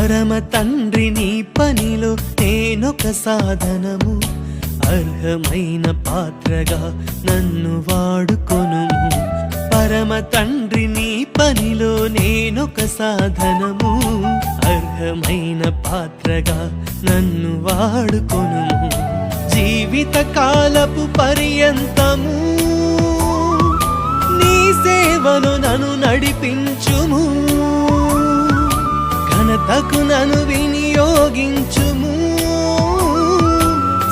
పరమ తండ్రి నీ పనిలో నేనొక సాధనము, అర్హమైన పాత్రగా నన్ను వాడుకొనుము. పరమ తండ్రి నీ పనిలో నేనొక సాధనము, అర్హమైన పాత్రగా నన్ను వాడుకొనుము. జీవిత కాలపు పర్యంతము నీ సేవను నన్ను నడిపించుము, ఘనతకు నన్ను వినియోగించుము.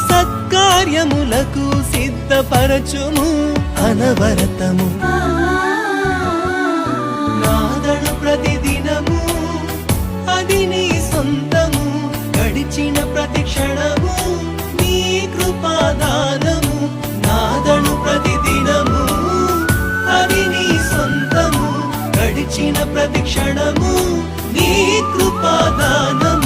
సత్కార్యములకు సిద్ధపరచుము అనవరతము. నాదడు ప్రతిదినము అది నీ సొంతము, గడిచిన ప్రతి క్షణము నీ కృపాదానము. నాదడు ప్రతిదినము అది నీ సొంతము, గడిచిన ప్రతి క్షణము నీ కృపాదానము.